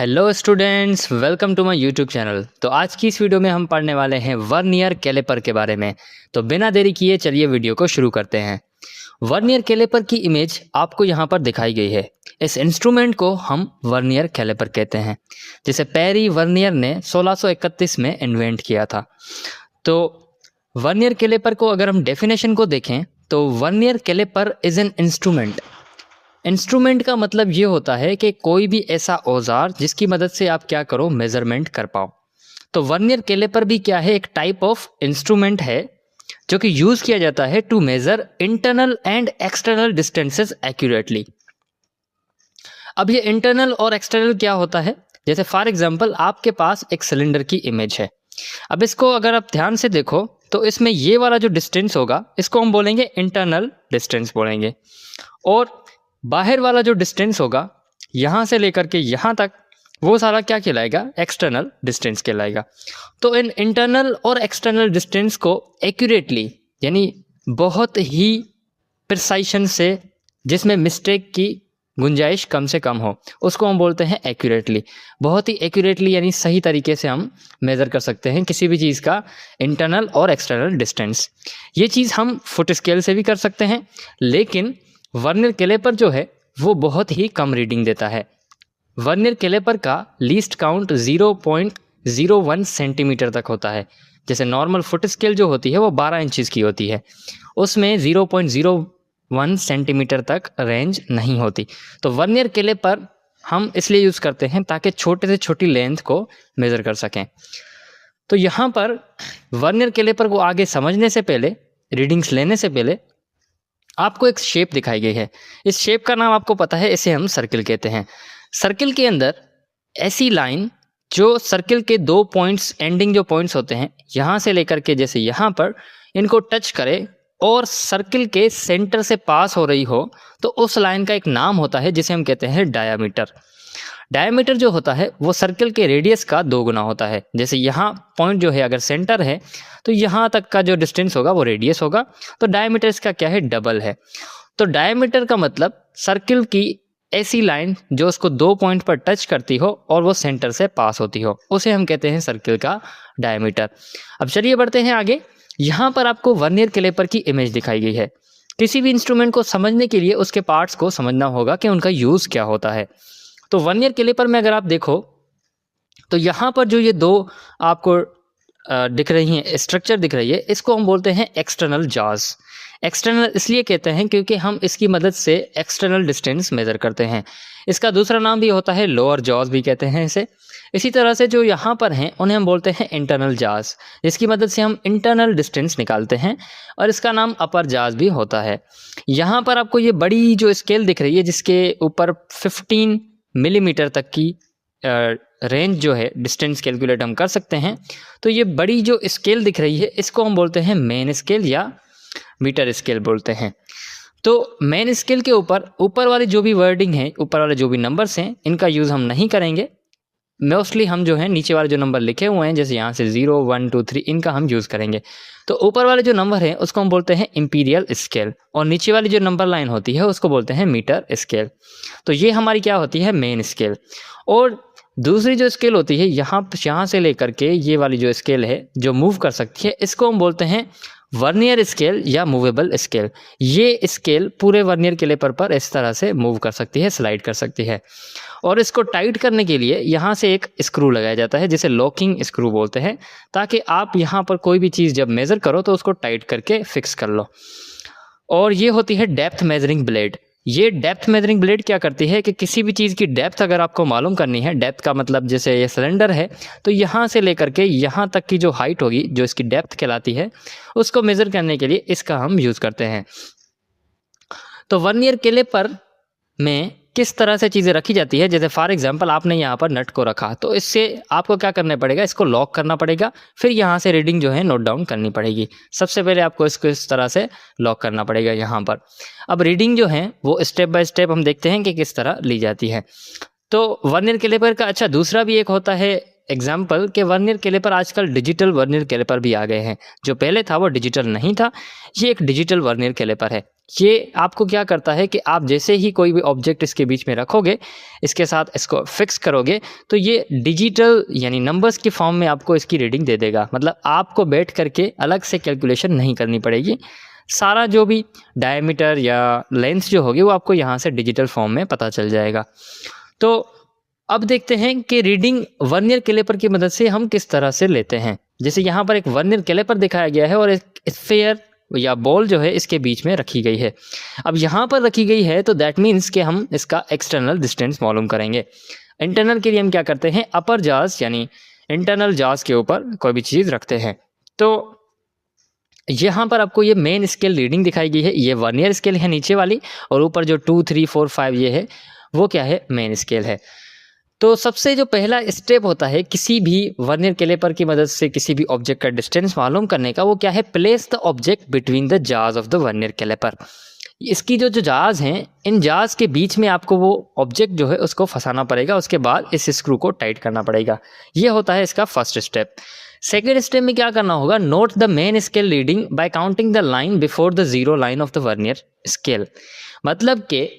Hello students, welcome to my YouTube channel. तो आज की इस वीडियो में हम पढ़ने वाले हैं वर्नियर कैलिपर के बारे में। तो बिना देरी किए चलिए वीडियो को शुरू करते हैं। वर्नियर कैलिपर की इमेज आपको यहाँ पर दिखाई गई है। इस इंस्ट्रूमेंट को हम वर्नियर कैलिपर कहते हैं, जिसे पेरी वर्नियर ने 1631 में इन्वेंट किया था। तो वर्नियर कैलिपर को अगर हम डेफिनेशन को देखें तो vernier caliper is an instrument. Instrument का मतलब ये होता है कि कोई भी ऐसा औजार जिसकी मदद से आप क्या करो, मेजरमेंट कर पाओ। तो वर्नियर कैलिपर भी क्या है, एक टाइप ऑफ इंस्ट्रूमेंट है जो कि यूज किया जाता है to measure internal and external distances accurately. अब ये इंटरनल और एक्सटर्नल क्या होता है, जैसे फॉर एग्जांपल आपके पास एक सिलेंडर की इमेज है। अब इसको अगर आप ध्यान से देखो तो इसमें ये वाला जो डिस्टेंस होगा इसको हम बोलेंगे इंटरनल डिस्टेंस बोलेंगे, और बाहर वाला जो डिस्टेंस होगा यहाँ से लेकर के यहाँ तक वो सारा क्या कहलाएगा, एक्सटर्नल डिस्टेंस कहलाएगा। तो इन इंटरनल और एक्सटर्नल डिस्टेंस को एक्यूरेटली यानी बहुत ही प्रिसाइशन से, जिसमें मिस्टेक की गुंजाइश कम से कम हो, उसको हम बोलते हैं एक्यूरेटली। बहुत ही एक्यूरेटली यानी सही तरीके से हम मेज़र कर सकते हैं किसी भी चीज़ का इंटरनल और एक्सटर्नल डिस्टेंस। ये चीज़ हम फुट स्केल से भी कर सकते हैं, लेकिन वर्नियर कैलिपर जो है वो बहुत ही कम रीडिंग देता है। वर्नियर कैलिपर का लीस्ट काउंट 0.01 सेंटीमीटर तक होता है। जैसे नॉर्मल फुट स्केल जो होती है वो 12 इंचज़ की होती है, उसमें 0.01 सेंटीमीटर तक रेंज नहीं होती। तो वर्नियर कैलिपर हम इसलिए यूज़ करते हैं ताकि छोटे से छोटी लेंथ को मेज़र कर सकें। तो यहाँ पर वर्नियर कैलिपर को आगे समझने से पहले, रीडिंग्स लेने से पहले आपको एक शेप दिखाई गई है। इस शेप का नाम आपको पता है, इसे हम सर्किल कहते हैं। सर्किल के अंदर ऐसी लाइन जो सर्किल के दो पॉइंट्स, एंडिंग जो पॉइंट्स होते हैं यहाँ से लेकर के जैसे यहाँ पर, इनको टच करे और सर्किल के सेंटर से पास हो रही हो, तो उस लाइन का एक नाम होता है जिसे हम कहते हैं डायामीटर। डायमीटर जो होता है वो सर्किल के रेडियस का 2 गुना होता है। जैसे यहाँ पॉइंट जो है अगर सेंटर है तो यहाँ तक का जो डिस्टेंस होगा वो रेडियस होगा, तो डायमीटर इसका क्या है, डबल है। तो डायमीटर का मतलब सर्किल की ऐसी लाइन जो उसको 2 पॉइंट पर टच करती हो और वो सेंटर से पास होती हो, उसे हम कहते हैं सर्किल का डायमीटर। अब चलिए बढ़ते हैं आगे। यहाँ पर आपको वर्नियर कैलिपर की इमेज दिखाई गई है। किसी भी इंस्ट्रूमेंट को समझने के लिए उसके पार्ट्स को समझना होगा कि उनका यूज़ क्या होता है। तो वर्नियर कैलिपर में अगर आप देखो तो यहाँ पर जो ये दो आपको दिख रही हैं, स्ट्रक्चर दिख रही है, इसको हम बोलते हैं एक्सटर्नल जॉज। एक्सटर्नल इसलिए कहते हैं क्योंकि हम इसकी मदद से एक्सटर्नल डिस्टेंस मेज़र करते हैं। इसका दूसरा नाम भी होता है लोअर जॉज भी कहते हैं इसे। इसी तरह से जो यहाँ पर हैं उन्हें हम बोलते हैं इंटरनल जॉज, जिसकी मदद से हम इंटरनल डिस्टेंस निकालते हैं, और इसका नाम अपर जॉज भी होता है। यहाँ पर आपको ये बड़ी जो स्केल दिख रही है जिसके ऊपर 15 मिलीमीटर तक की रेंज जो है डिस्टेंस कैलकुलेट हम कर सकते हैं। तो ये बड़ी जो स्केल दिख रही है इसको हम बोलते हैं मेन स्केल या मीटर स्केल बोलते हैं। तो मेन स्केल के ऊपर वाली जो भी वर्डिंग है, ऊपर वाले जो भी नंबर्स हैं, इनका यूज़ हम नहीं करेंगे। मोस्टली हम जो है नीचे वाले जो नंबर लिखे हुए हैं, जैसे यहाँ से 0, 1, 2, 3, इनका हम यूज़ करेंगे। तो ऊपर वाले जो नंबर हैं उसको हम बोलते हैं इंपीरियल स्केल, और नीचे वाली जो नंबर लाइन होती है उसको बोलते हैं मीटर स्केल। तो ये हमारी क्या होती है, मेन स्केल। और दूसरी जो स्केल होती है यहाँ से लेकर के ये वाली जो स्केल है जो मूव कर सकती है, इसको हम बोलते हैं वर्नियर स्केल या मूवेबल स्केल। ये स्केल पूरे वर्नियर कैलिपर पर इस तरह से मूव कर सकती है, स्लाइड कर सकती है। और इसको टाइट करने के लिए यहाँ से एक स्क्रू लगाया जाता है जिसे लॉकिंग स्क्रू बोलते हैं, ताकि आप यहाँ पर कोई भी चीज़ जब मेज़र करो तो उसको टाइट करके फिक्स कर लो। और ये होती है डेप्थ मेजरिंग ब्लेड। ये डेप्थ मेजरिंग ब्लेड क्या करती है कि किसी भी चीज़ की डेप्थ अगर आपको मालूम करनी है, डेप्थ का मतलब जैसे ये सिलेंडर है तो यहाँ से लेकर के यहाँ तक की जो हाइट होगी, जो इसकी डेप्थ कहलाती है, उसको मेज़र करने के लिए इसका हम यूज़ करते हैं। तो वर्नियर कैलिपर में किस तरह से चीज़ें रखी जाती है, जैसे फॉर एग्जांपल आपने यहाँ पर नट को रखा, तो इससे आपको क्या करना पड़ेगा, इसको लॉक करना पड़ेगा, फिर यहाँ से रीडिंग जो है नोट डाउन करनी पड़ेगी। सबसे पहले आपको इसको इस तरह से लॉक करना पड़ेगा यहाँ पर। अब रीडिंग जो है वो स्टेप बाय स्टेप हम देखते हैं कि किस तरह ली जाती है। तो वर्नियर कैलिपर का दूसरा भी एक होता है एग्जाम्पल कि वर्नियर कैलिपर आजकल डिजिटल वर्नियर कैलिपर भी आ गए हैं। जो पहले था वो डिजिटल नहीं था, ये एक डिजिटल वर्नियर कैलिपर है। ये आपको क्या करता है कि आप जैसे ही कोई भी ऑब्जेक्ट इसके बीच में रखोगे, इसके साथ इसको फिक्स करोगे, तो ये डिजिटल यानी नंबर्स की फॉर्म में आपको इसकी रीडिंग दे देगा। मतलब आपको बैठ करके अलग से कैलकुलेशन नहीं करनी पड़ेगी, सारा जो भी डायमीटर या लेंथ जो होगी वो आपको यहाँ से डिजिटल फॉर्म में पता चल जाएगा। तो अब देखते हैं कि रीडिंग वर्नियर कैलिपर की मदद से हम किस तरह से लेते हैं। जैसे यहाँ पर एक वर्नियर कैलिपर दिखाया गया है और एक स्फीयर या बॉल जो है इसके बीच में रखी गई है। अब यहाँ पर रखी गई है तो दैट मीन्स कि हम इसका एक्सटर्नल डिस्टेंस मालूम करेंगे। इंटरनल के लिए हम क्या करते हैं, अपर जाज यानी इंटरनल जाज के ऊपर कोई भी चीज़ रखते हैं। तो यहाँ पर आपको ये मेन स्केल रीडिंग दिखाई गई है, ये वर्नियर स्केल है नीचे वाली, और ऊपर जो 2, 3, 4, 5 ये है वो क्या है, मेन स्केल है। तो सबसे जो पहला स्टेप होता है किसी भी वर्नियर कैलिपर की मदद से किसी भी ऑब्जेक्ट का डिस्टेंस मालूम करने का, वो क्या है, place the object between the जाज ऑफ द वर्नियर कैलिपर। इसकी जो जाज हैं, इन जाज के बीच में आपको वो ऑब्जेक्ट जो है उसको फंसाना पड़ेगा, उसके बाद इस स्क्रू को टाइट करना पड़ेगा। ये होता है इसका फर्स्ट स्टेप। सेकेंड स्टेप में क्या करना होगा, note the main scale reading by counting the line before the zero line of the vernier scale. मतलब कि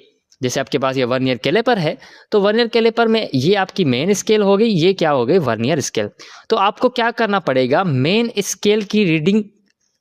जैसे आपके पास ये वर्नियर कैलिपर है, तो वर्नियर कैलिपर में ये आपकी मेन स्केल हो गई, ये क्या हो गई, वर्नियर स्केल। तो आपको क्या करना पड़ेगा, मेन स्केल की रीडिंग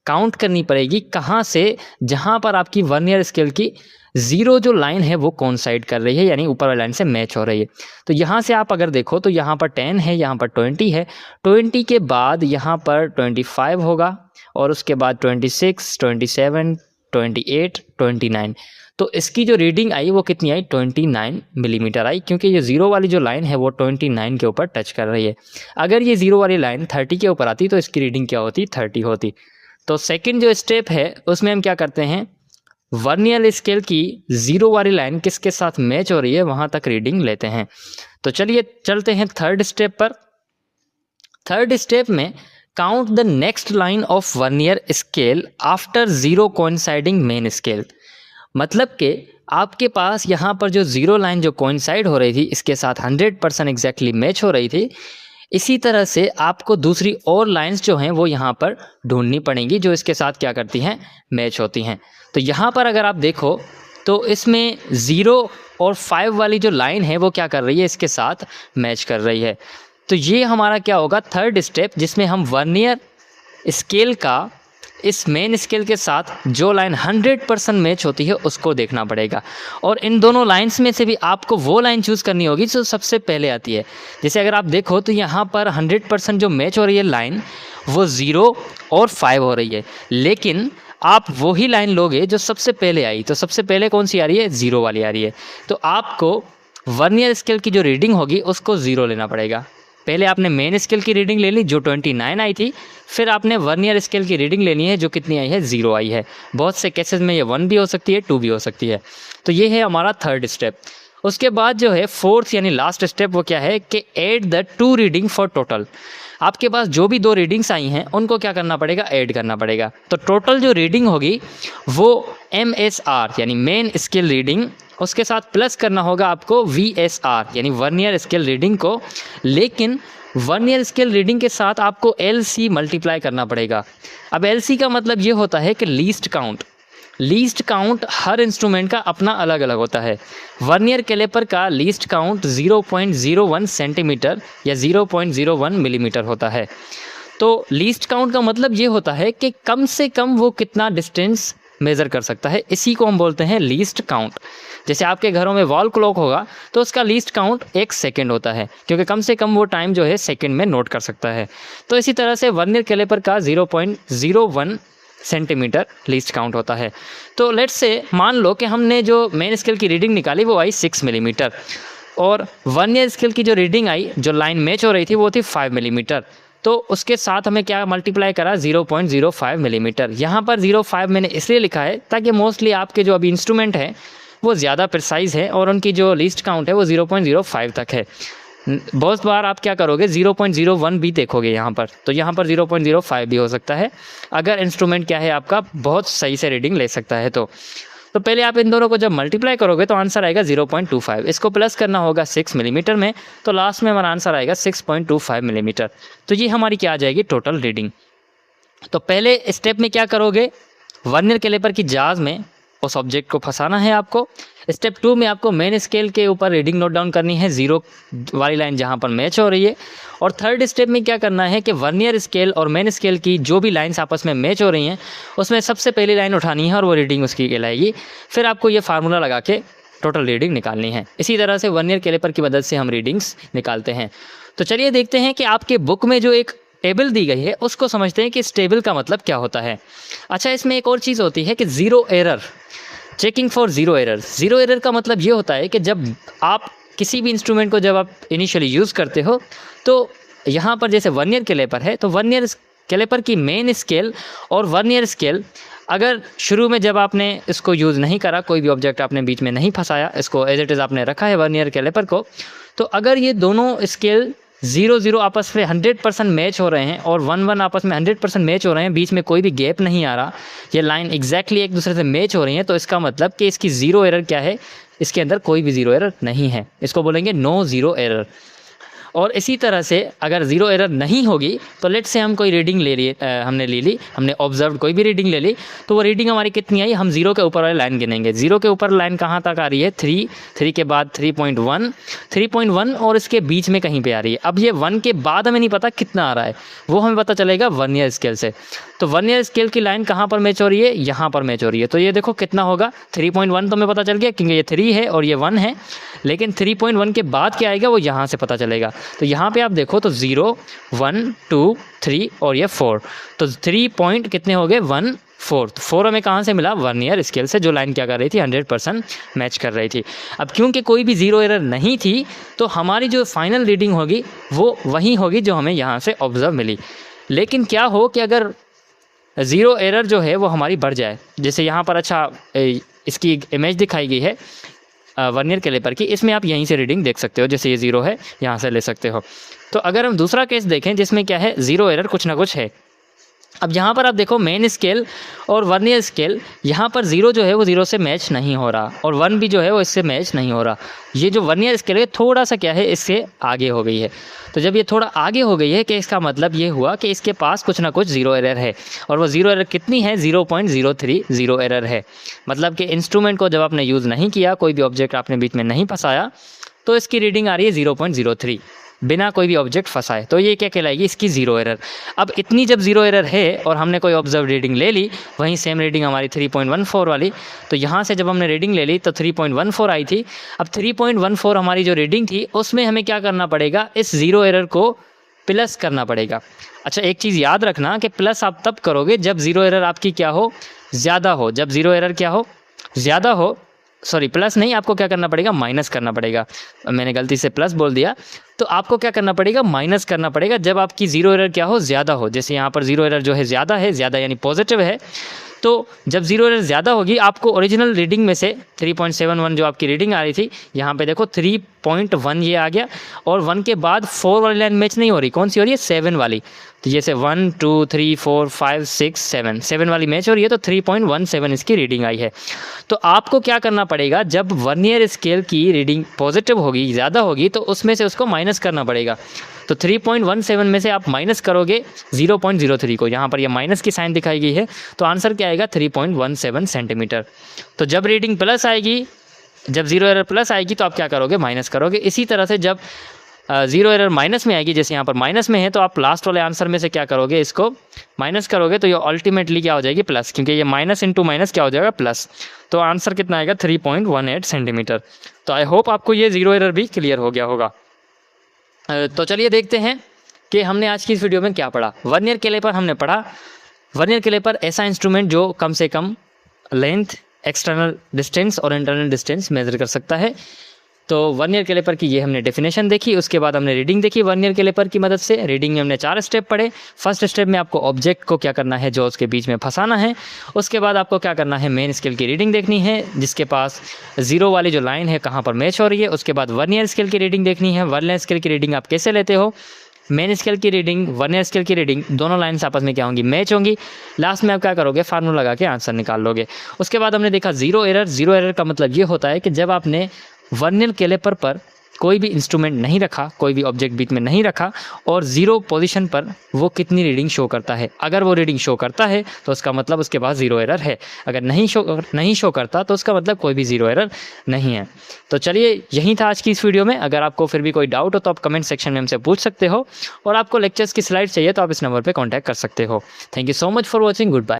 काउंट करनी पड़ेगी। कहाँ से, जहाँ पर आपकी वर्नियर स्केल की जीरो जो लाइन है वो कोइंसाइड कर रही है, यानी ऊपर वाली लाइन से मैच हो रही है। तो यहाँ से आप अगर देखो तो यहाँ पर 10 है, यहाँ पर 20 है, 20 के बाद यहाँ पर 25 होगा, और उसके बाद 26, 27, 28, 29। तो इसकी जो रीडिंग आई वो कितनी आई, 29 मिलीमीटर आई, क्योंकि ये जीरो वाली जो लाइन है वो 29 के ऊपर टच कर रही है। अगर ये जीरो वाली लाइन 30 के ऊपर आती तो इसकी रीडिंग क्या होती, 30 होती। तो सेकंड जो स्टेप है उसमें हम क्या करते हैं, वर्नियर स्केल की जीरो वाली लाइन किसके साथ मैच हो रही है वहां तक रीडिंग लेते हैं। तो चलिए चलते हैं थर्ड स्टेप पर। थर्ड स्टेप में count the next line of vernier scale after zero coinciding main scale. मतलब कि आपके पास यहाँ पर जो जीरो लाइन जो कोइंसाइड हो रही थी इसके साथ 100% एग्जैक्टली मैच हो रही थी, इसी तरह से आपको दूसरी और लाइंस जो हैं वो यहाँ पर ढूंढनी पड़ेंगी जो इसके साथ क्या करती हैं, मैच होती हैं। तो यहाँ पर अगर आप देखो तो इसमें 0 और 5 वाली जो लाइन है वो क्या कर रही है, इसके साथ मैच कर रही है। तो ये हमारा क्या होगा, थर्ड स्टेप, जिसमें हम वर्नियर स्केल का इस मेन स्केल के साथ जो लाइन 100% मैच होती है उसको देखना पड़ेगा। और इन दोनों लाइंस में से भी आपको वो लाइन चूज़ करनी होगी जो सबसे पहले आती है। जैसे अगर आप देखो तो यहाँ पर 100% जो मैच हो रही है लाइन वो 0 और 5 हो रही है, लेकिन आप वही लाइन लोगे जो सबसे पहले आई। तो सबसे पहले कौन सी आ रही है, 0 वाली आ रही है। तो आपको वर्नियर स्केल की जो रीडिंग होगी उसको 0 लेना पड़ेगा। पहले आपने मेन स्केल की रीडिंग ले ली जो 29 आई थी, फिर आपने वर्नियर स्केल की रीडिंग लेनी है जो कितनी आई है, 0 आई है। बहुत से केसेस में ये 1 भी हो सकती है, 2 भी हो सकती है। तो ये है हमारा थर्ड स्टेप। उसके बाद जो है फोर्थ यानी लास्ट स्टेप वो क्या है कि add the 2 reading for total. आपके पास जो भी 2 रीडिंग्स आई हैं उनको क्या करना पड़ेगा, ऐड करना पड़ेगा। तो टोटल जो रीडिंग होगी वो MSR यानी मेन स्केल रीडिंग, उसके साथ प्लस करना होगा आपको VSR यानी वर्नियर स्केल रीडिंग को, लेकिन वर्नियर स्केल रीडिंग के साथ आपको LC मल्टीप्लाई करना पड़ेगा। अब LC का मतलब ये होता है कि लीस्ट काउंट। लीस्ट काउंट हर इंस्ट्रूमेंट का अपना अलग अलग होता है। वर्नियर कैलिपर का लीस्ट काउंट 0.01 सेंटीमीटर या 0.01 मिलीमीटर होता है। तो लीस्ट काउंट का मतलब ये होता है कि कम से कम वो कितना डिस्टेंस मेज़र कर सकता है, इसी को हम बोलते हैं लीस्ट काउंट। जैसे आपके घरों में वॉल क्लॉक होगा तो उसका लीस्ट काउंट 1 सेकेंड होता है, क्योंकि कम से कम वो टाइम जो है सेकेंड में नोट कर सकता है। तो इसी तरह से वर्नियर कैलिपर का 0.01 सेंटीमीटर लीस्ट काउंट होता है। तो लेट्स से मान लो कि हमने जो मेन स्केल की रीडिंग निकाली वो आई 6 मिलीमीटर, और वर्नियर स्केल की जो रीडिंग आई जो लाइन मैच हो रही थी वो थी 5 मिलीमीटर। तो उसके साथ हमें क्या मल्टीप्लाई करा, 0.05 मिलीमीटर। यहाँ पर 0.5 मैंने इसलिए लिखा है ताकि मोस्टली आपके जो अभी इंस्ट्रूमेंट हैं वो ज़्यादा प्रिसाइज़ है और उनकी जो लीस्ट काउंट है वो 0.05 तक है। बहुत बार आप क्या करोगे, 0.01 भी देखोगे यहाँ पर, तो यहाँ पर 0.05 भी हो सकता है अगर इंस्ट्रूमेंट क्या है आपका बहुत सही से रीडिंग ले सकता है। तो पहले आप इन दोनों को जब मल्टीप्लाई करोगे तो आंसर आएगा 0.25। इसको प्लस करना होगा 6 मिलीमीटर में, तो लास्ट में हमारा आंसर आएगा 6.25 मिलीमीटर। तो ये हमारी क्या आ जाएगी टोटल रीडिंग। तो पहले स्टेप में क्या करोगे, वर्नियर कैलिपर की जाज में उस ऑब्जेक्ट को फंसाना है आपको। स्टेप 2 में आपको मेन स्केल के ऊपर रीडिंग नोट डाउन करनी है, 0 वाली लाइन जहाँ पर मैच हो रही है। और थर्ड स्टेप में क्या करना है कि वर्नियर स्केल और मेन स्केल की जो भी लाइंस आपस में मैच हो रही हैं उसमें सबसे पहली लाइन उठानी है और वो रीडिंग उसकी कहलाएगी। फिर आपको ये फार्मूला लगा के टोटल रीडिंग निकालनी है। इसी तरह से वर्नियर कैलिपर की मदद से हम रीडिंग्स निकालते हैं। तो चलिए देखते हैं कि आपके बुक में जो एक टेबल दी गई है उसको समझते हैं कि इस टेबल का मतलब क्या होता है। अच्छा, इसमें एक और चीज़ होती है कि zero error, checking for zero error. Zero error का मतलब ये होता है कि जब आप किसी भी इंस्ट्रूमेंट को जब आप इनिशियली यूज़ करते हो तो यहाँ पर जैसे वर्नियर कैलिपर है तो वर्नियर कैलिपर की मेन स्केल और वर्नियर स्केल अगर शुरू में जब आपने इसको यूज़ नहीं करा, कोई भी ऑब्जेक्ट आपने बीच में नहीं फंसाया, इसको एज इट इज़ आपने रखा है वर्नियर कैलिपर को, तो अगर ये दोनों स्केल 0-0 आपस में 100% मैच हो रहे हैं और 1-1 आपस में 100% मैच हो रहे हैं, बीच में कोई भी गैप नहीं आ रहा, ये लाइन एग्जैक्टली एक दूसरे से मैच हो रही है, तो इसका मतलब कि इसकी ज़ीरो एरर क्या है, इसके अंदर कोई भी ज़ीरो एरर नहीं है। इसको बोलेंगे नो ज़ीरो एरर। और इसी तरह से अगर ज़ीरो एरर नहीं होगी तो लेट से हम कोई रीडिंग हमने ऑब्जर्व कोई भी रीडिंग ले ली, तो वो रीडिंग हमारी कितनी आई, हम 0 के ऊपर वाली लाइन गिनेंगे। 0 के ऊपर लाइन कहाँ तक आ रही है, 3 के बाद 3.1 और इसके बीच में कहीं पे आ रही है। अब ये 1 के बाद हमें नहीं पता कितना आ रहा है, वो हमें पता चलेगा वर्नियर स्केल से। तो वर्नियर स्केल की लाइन कहाँ पर मैच हो रही है, यहाँ पर मैच हो रही है। तो ये देखो कितना होगा, 3.1 तो हमें पता चल गया क्योंकि ये 3 है और ये 1 है, लेकिन 3.1 के बाद क्या आएगा वो यहाँ से पता चलेगा। तो यहाँ पे आप देखो तो 0, 1, 2, 3 और ये 4, तो 3 पॉइंट कितने हो गए, 1, 4। 4 हमें कहाँ से मिला, वर्नियर स्केल से, जो लाइन क्या कर रही थी 100% मैच कर रही थी। अब क्योंकि कोई भी ज़ीरो एरर नहीं थी तो हमारी जो फाइनल रीडिंग होगी वो वही होगी जो हमें यहाँ से ऑब्जर्व मिली। लेकिन क्या हो कि अगर ज़ीरो एरर जो है वो हमारी बढ़ जाए, जैसे यहाँ पर अच्छा इसकी इमेज दिखाई गई है वर्नियर कैलिपर की, इसमें आप यहीं से रीडिंग देख सकते हो, जैसे ये 0 है यहाँ से ले सकते हो। तो अगर हम दूसरा केस देखें जिसमें क्या है, ज़ीरो एरर कुछ ना कुछ है। अब यहाँ पर आप देखो मेन स्केल और वर्नियर स्केल, यहाँ पर 0 जो है वो 0 से मैच नहीं हो रहा और 1 भी जो है वो इससे मैच नहीं हो रहा। ये जो वर्नियर स्केल है थोड़ा सा क्या है, इससे आगे हो गई है। तो जब ये थोड़ा आगे हो गई है कि इसका मतलब ये हुआ कि इसके पास कुछ ना कुछ ज़ीरो एरर है, और वो ज़ीरो एरर कितनी है, 0.03 ज़ीरो एरर है। मतलब कि इंस्ट्रूमेंट को जब आपने यूज़ नहीं किया, कोई भी ऑब्जेक्ट आपने बीच में नहीं फंसाया, तो इसकी रीडिंग आ रही है 0.03 बिना कोई भी ऑब्जेक्ट फंसाए। तो ये क्या कहलाएगी, इसकी ज़ीरो एरर। अब इतनी जब ज़ीरो एरर है और हमने कोई ऑब्जर्व रीडिंग ले ली, वहीं सेम रीडिंग हमारी 3.14 वाली, तो यहाँ से जब हमने रीडिंग ले ली तो 3.14 आई थी। अब 3.14 हमारी जो रीडिंग थी उसमें हमें क्या करना पड़ेगा, इस ज़ीरो एरर को प्लस करना पड़ेगा। अच्छा, एक चीज़ याद रखना कि प्लस आप तब करोगे जब ज़ीरो एरर आपकी क्या हो, ज़्यादा हो। जब ज़ीरो एरर क्या हो, ज़्यादा हो, सॉरी प्लस नहीं, आपको क्या करना पड़ेगा, माइनस करना पड़ेगा। मैंने गलती से प्लस बोल दिया, तो आपको क्या करना पड़ेगा, माइनस करना पड़ेगा जब आपकी ज़ीरो एरर क्या हो, ज़्यादा हो। जैसे यहाँ पर ज़ीरो एरर जो है ज़्यादा है, ज़्यादा यानी पॉजिटिव है, तो जब ज़ीरो एरर ज़्यादा होगी आपको ओरिजिनल रीडिंग में से 3.71 जो आपकी रीडिंग आ रही थी, यहाँ पे देखो 3.1 ये आ गया, और 1 के बाद 4 वाली लाइन मैच नहीं हो रही, कौन सी हो रही है, 7 वाली। तो जैसे 1, 2, 3, 4, 5, 6, 7 वाली मैच हो रही है, तो 3.17 इसकी रीडिंग आई है। तो आपको क्या करना पड़ेगा, जब वर्नियर स्केल की रीडिंग पॉजिटिव होगी, ज़्यादा होगी, तो उसमें से उसको माइनस करना पड़ेगा। तो 3.17 में से आप माइनस करोगे 0.03 को, यहाँ पर ये माइनस की साइन दिखाई गई है, तो आंसर क्या आएगा, 3.17 सेंटीमीटर। तो जब रीडिंग प्लस आएगी, जब ज़ीरो एरर प्लस आएगी तो आप क्या करोगे, माइनस करोगे। इसी तरह से जब ज़ीरो एरर माइनस में आएगी, जैसे यहाँ पर माइनस में है, तो आप लास्ट वाले आंसर में से क्या करोगे, इसको माइनस करोगे, तो ये अल्टीमेटली क्या हो जाएगी, प्लस, क्योंकि ये माइनस इंटू माइनस क्या हो जाएगा, प्लस। तो आंसर कितना आएगा, 3.18 सेंटीमीटर। तो आई होप आपको ये ज़ीरो एरर भी क्लियर हो गया होगा। तो चलिए देखते हैं कि हमने आज की इस वीडियो में क्या पढ़ा। वर्नियर कैलिपर हमने पढ़ा। वर्नियर कैलिपर ऐसा इंस्ट्रूमेंट जो कम से कम लेंथ, एक्सटर्नल डिस्टेंस और इंटरनल डिस्टेंस मेज़र कर सकता है। तो वर्नियर कैलिपर की ये हमने डेफिनेशन देखी, उसके बाद हमने रीडिंग देखी वर्नियर कैलिपर की मदद से। रीडिंग में हमने 4 स्टेप पढ़े। फर्स्ट स्टेप में आपको ऑब्जेक्ट को क्या करना है, जो उसके बीच में फंसाना है। उसके बाद आपको क्या करना है, मेन स्केल की रीडिंग देखनी है, जिसके पास 0 वाली जो लाइन है कहाँ पर मैच हो रही है। उसके बाद वर्नियर स्केल की रीडिंग देखनी है, वर्नियर स्केल की रीडिंग आप कैसे लेते हो, मेन स्केल की रीडिंग, वर्नियर स्केल की रीडिंग, दोनों लाइन्स आपस में क्या होंगी, मैच होंगी। लास्ट में आप क्या करोगे, फार्मूला लगा के आंसर निकाल लोगे। उसके बाद हमने देखा जीरो एरर। जीरो एरर का मतलब ये होता है कि जब आपने वर्नियर कैलिपर पर कोई भी इंस्ट्रूमेंट नहीं रखा, कोई भी ऑब्जेक्ट बीच में नहीं रखा और जीरो पोजीशन पर वो कितनी रीडिंग शो करता है। अगर वो रीडिंग शो करता है तो उसका मतलब उसके पास जीरो एरर है। अगर नहीं शो करता तो उसका मतलब कोई भी जीरो एरर नहीं है। तो चलिए, यही था आज की इस वीडियो में। अगर आपको फिर भी कोई डाउट हो तो आप कमेंट सेक्शन में हमसे पूछ सकते हो, और आपको लेक्चर्स की स्लाइड चाहिए तो आप इस नंबर पर कॉन्टैक्ट कर सकते हो। Thank you so much for watching. Good bye.